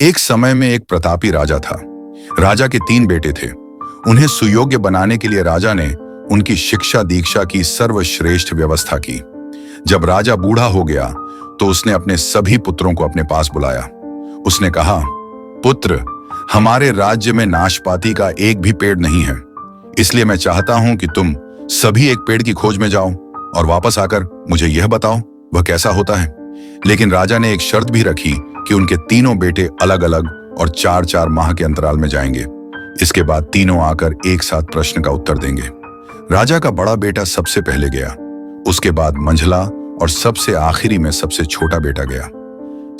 एक समय में एक प्रतापी राजा था। राजा के 3 बेटे थे। उन्हें सुयोग्य बनाने के लिए राजा ने उनकी शिक्षा दीक्षा की सर्वश्रेष्ठ व्यवस्था की। जब राजा बूढ़ा हो गया तो उसने अपने सभी पुत्रों को अपने पास बुलाया। उसने कहा, पुत्र, हमारे राज्य में नाशपाती का एक भी पेड़ नहीं है, इसलिए मैं चाहता हूं कि तुम सभी एक पेड़ की खोज में जाओ और वापस आकर मुझे यह बताओ वह कैसा होता है। लेकिन राजा ने एक शर्त भी रखी कि उनके तीनों बेटे अलग अलग और 4-4 माह के अंतराल में जाएंगे। इसके बाद तीनों आकर एक साथ प्रश्न का उत्तर देंगे। राजा का बड़ा बेटा सबसे पहले गया, उसके बाद मंझला और सबसे आखिरी में सबसे छोटा बेटा गया।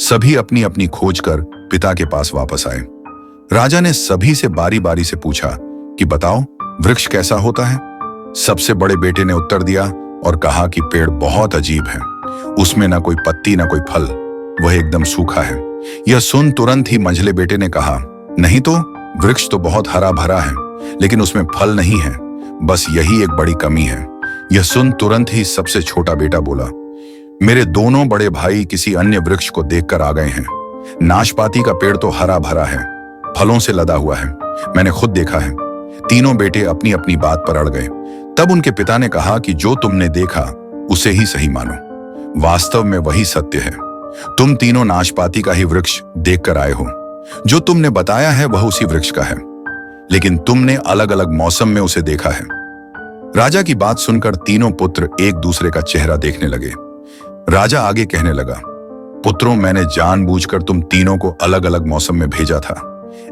सभी अपनी अपनी खोज कर पिता के पास वापस आए। राजा ने सभी से बारी बारी से पूछा कि बताओ वृक्ष कैसा होता है। सबसे बड़े बेटे ने उत्तर दिया और कहा कि पेड़ बहुत अजीब है, उसमें ना कोई पत्ती ना कोई फल, वह एकदम सूखा है। यह सुन तुरंत ही मंझले बेटे ने कहा, नहीं तो वृक्ष तो बहुत हरा भरा है, लेकिन उसमें फल नहीं है, बस यही एक बड़ी कमी है। यह सुन तुरंत ही सबसे छोटा बेटा बोला, मेरे दोनों बड़े भाई किसी अन्य वृक्ष को देखकर आ गए हैं। नाशपाती का पेड़ तो हरा भरा है, फलों से लदा हुआ है, मैंने खुद देखा है। तीनों बेटे अपनी अपनी बात पर अड़ गए। तब उनके पिता ने कहा कि जो तुमने देखा उसे ही सही मानो, वास्तव में वही सत्य है। तुम तीनों नाशपाती का ही वृक्ष देखकर आए हो। जो तुमने बताया है वह उसी वृक्ष का है, लेकिन तुमने अलग अलग मौसम में उसे देखा है। राजा की बात सुनकर तीनों पुत्र एक दूसरे का चेहरा देखने लगे। राजा आगे कहने लगा, पुत्रों, मैंने जानबूझकर तुम तीनों को अलग अलग मौसम में भेजा था।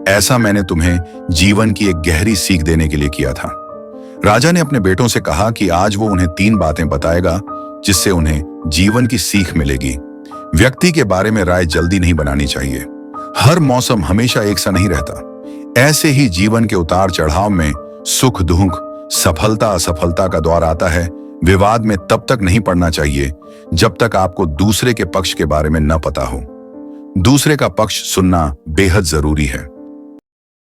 ऐसा मैंने तुम्हें जीवन की एक गहरी सीख देने के लिए किया था। राजा ने अपने बेटों से कहा कि आज वो उन्हें 3 बातें बताएगा जिससे उन्हें जीवन की सीख मिलेगी। व्यक्ति के बारे में राय जल्दी नहीं बनानी चाहिए। हर मौसम हमेशा एक सा नहीं रहता। ऐसे ही जीवन के उतार चढ़ाव में सुख दुख, सफलता असफलता का दौर आता है। विवाद में तब तक नहीं पड़ना चाहिए जब तक आपको दूसरे के पक्ष के बारे में न पता हो। दूसरे का पक्ष सुनना बेहद जरूरी है।